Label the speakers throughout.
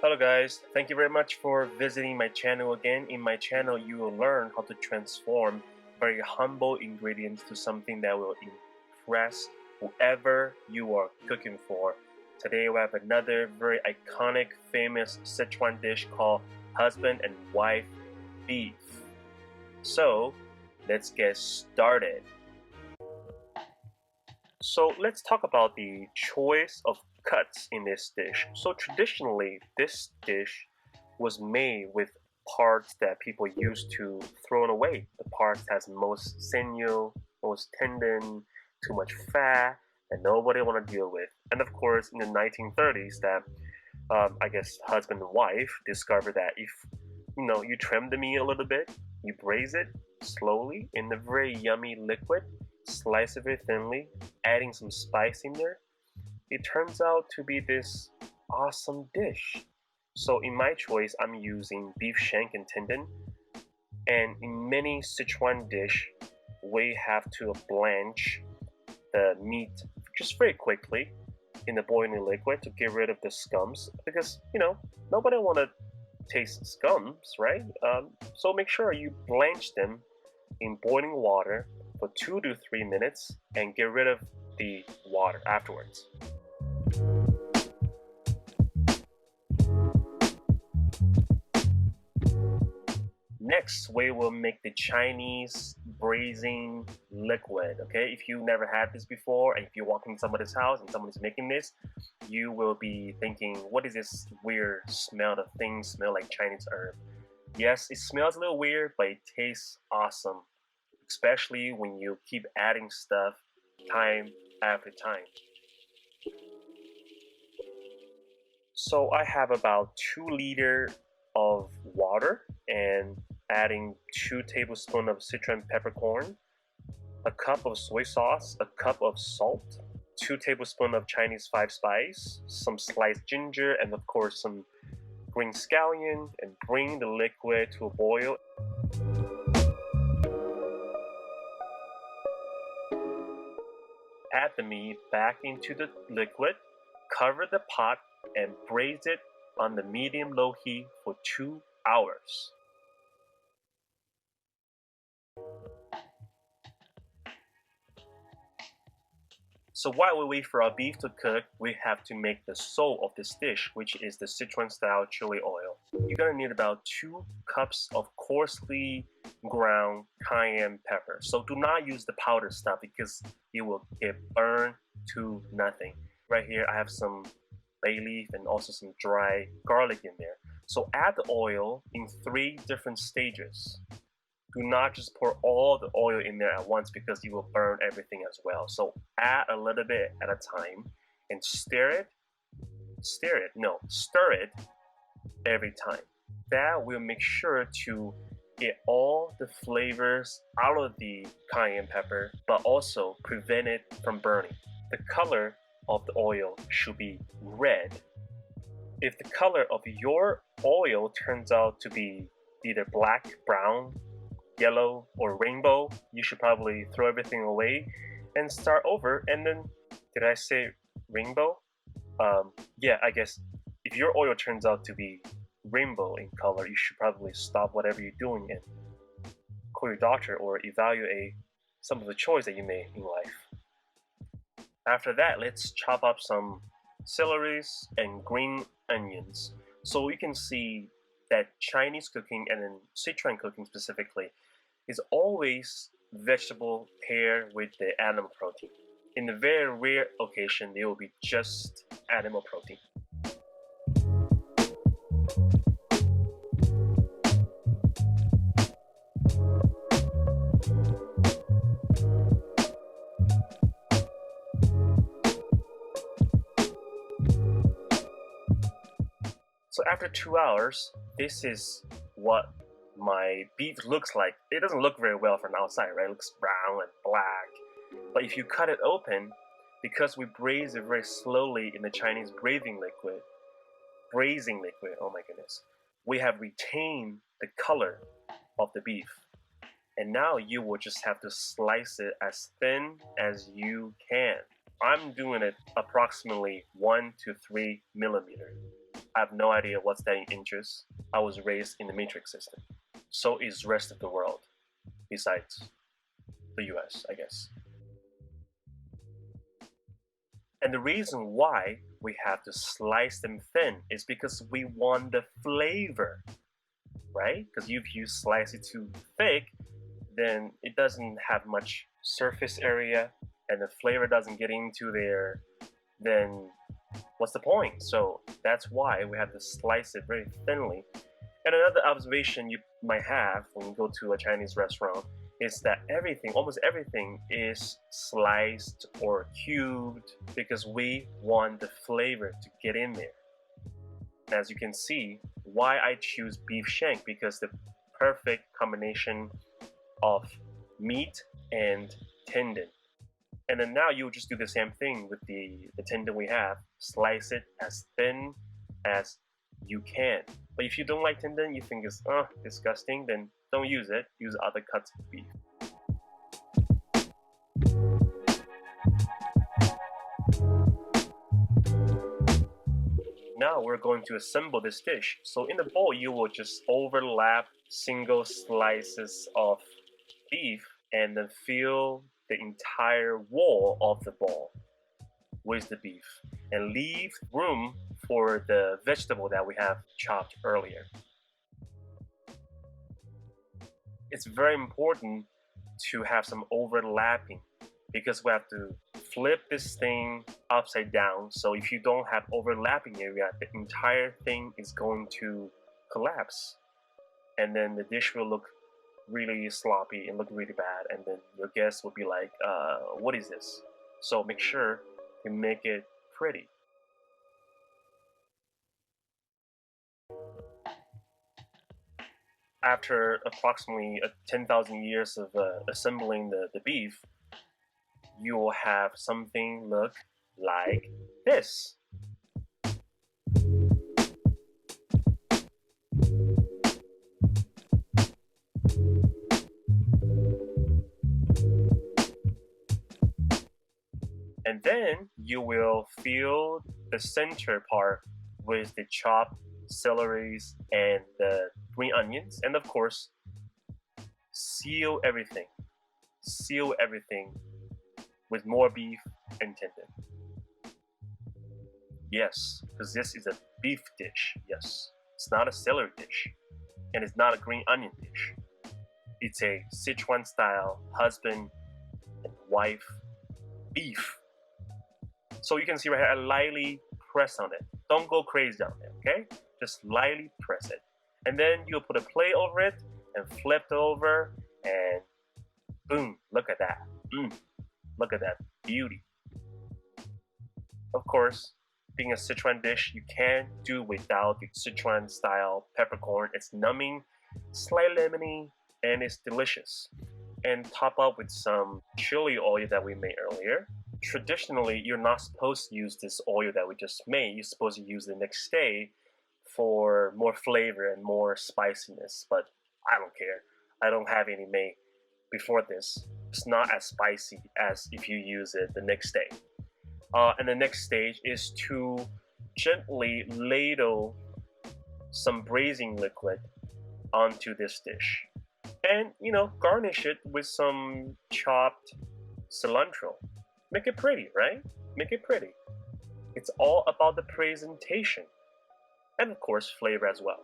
Speaker 1: Hello guys, thank you very much for visiting my channel again. In my channel, you will learn how to transform very humble ingredients to something that will impress whoever you are cooking for. Today we have another very iconic, famous Szechuan dish called husband and wife beef. So, let's get started. So let's talk about the choice of cuts in this dish. So traditionally, this dish was made with parts that people used to throw away. The parts has most sinew, most tendon, too much fat, that nobody want to deal with. And of course, in the 1930s, that I guess husband and wife discovered that if you trim the meat a little bit, you braise it slowly in a very yummy liquid, slice it very thinly, adding some spice in there, it turns out to be this awesome dish. So in my choice, I'm using beef shank and tendon. And in many Sichuan dish, we have to blanch the meat just very quickly in the boiling liquid to get rid of the scums because nobody want to taste scums, right? So make sure you blanch them in boiling water for 2 to 3 minutes and get rid of the water afterwards. Next, we will make the Chinese braising liquid. Okay, if you never had this before, and if you walk in somebody's house and someone's making this, you will be thinking, what is this weird smell? The things smell like Chinese herb. Yes, it smells a little weird, but it tastes awesome, especially when you keep adding stuff time after time. So I have about 2 liters of water and adding 2 tablespoons of Szechuan peppercorn, a cup of soy sauce, a cup of salt, 2 tablespoons of Chinese 5 spice, some sliced ginger, and of course some green scallion, and bring the liquid to a boil. Add the meat back into the liquid, cover the pot, and braise it on the medium-low heat for 2 hours. So while we wait for our beef to cook, we have to make the soul of this dish, which is the Sichuan style chili oil. You're gonna need about 2 cups of coarsely ground cayenne pepper. So do not use the powder stuff because it will get burned to nothing. Right here I have some bay leaf and also some dry garlic in there. So add the oil in 3 different stages. Do not just pour all the oil in there at once because you will burn everything as well. So add a little bit at a time and stir it every time. That will make sure to get all the flavors out of the cayenne pepper, but also prevent it from burning. The color of the oil should be red. If the color of your oil turns out to be either black, brown, yellow, or rainbow, you should probably throw everything away and start over. And then, did I say rainbow? Yeah, I guess if your oil turns out to be rainbow in color, you should probably stop whatever you're doing and call your doctor or evaluate some of the choice that you made in life. After that, let's chop up some celeries and green onions. So you can see that Chinese cooking and then Sichuan cooking specifically is always vegetable paired with the animal protein. In the very rare occasion, it will be just animal protein. So after 2 hours, this is what my beef looks like. It doesn't look very well from outside, right? It looks brown and black. But if you cut it open, because we braise it very slowly in the Chinese braising liquid, oh my goodness, we have retained the color of the beef. And now you will just have to slice it as thin as you can. I'm doing it approximately 1 to 3 millimeters. I have no idea what's that in inches. I was raised in the matrix system. So is the rest of the world, besides the US, I guess. And the reason why we have to slice them thin is because we want the flavor, right? Because if you slice it too thick, then it doesn't have much surface area and the flavor doesn't get into there, then what's the point? So that's why we have to slice it very thinly. And another observation you might have when you go to a Chinese restaurant is that almost everything is sliced or cubed because we want the flavor to get in there. As you can see, why I choose beef shank, because the perfect combination of meat and tendon. And then now you just do the same thing with the tendon we have. Slice it as thin as you can. But if you don't like tendon, you think it's disgusting, then don't use it. Use other cuts of beef. Now we're going to assemble this dish. So in the bowl, you will just overlap single slices of beef and then fill the entire wall of the bowl with the beef and leave room for the vegetable that we have chopped earlier. It's very important to have some overlapping because we have to flip this thing upside down. So if you don't have overlapping area, the entire thing is going to collapse. And then the dish will look really sloppy and look really bad. And then your guests will be like, what is this? So make sure you make it pretty. After approximately 10,000 years of assembling the beef, you will have something look like this. And then you will fill the center part with the chopped celeries and the green onions, and of course, seal everything. Seal everything with more beef and tendon. Yes, because this is a beef dish. Yes, it's not a celery dish, and it's not a green onion dish. It's a Szechuan style husband and wife beef. So you can see right here, I lightly press on it. Don't go crazy on it, okay? Just lightly press it. And then you'll put a plate over it and flip it over and boom, look at that. Look at that beauty. Of course, being a Szechuan dish, you can't do without the Szechuan style peppercorn. It's numbing, slightly lemony, and it's delicious. And top up with some chili oil that we made earlier. Traditionally, you're not supposed to use this oil that we just made. You're supposed to use the next day for more flavor and more spiciness, but I don't care. I don't have any made before this. It's not as spicy as if you use it the next day. And the next stage is to gently ladle some braising liquid onto this dish. And, garnish it with some chopped cilantro. Make it pretty, right? Make it pretty. It's all about the presentation. And of course, flavor as well.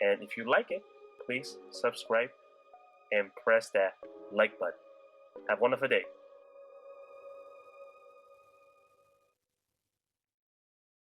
Speaker 1: And if you like it, please subscribe and press that like button. Have a wonderful day.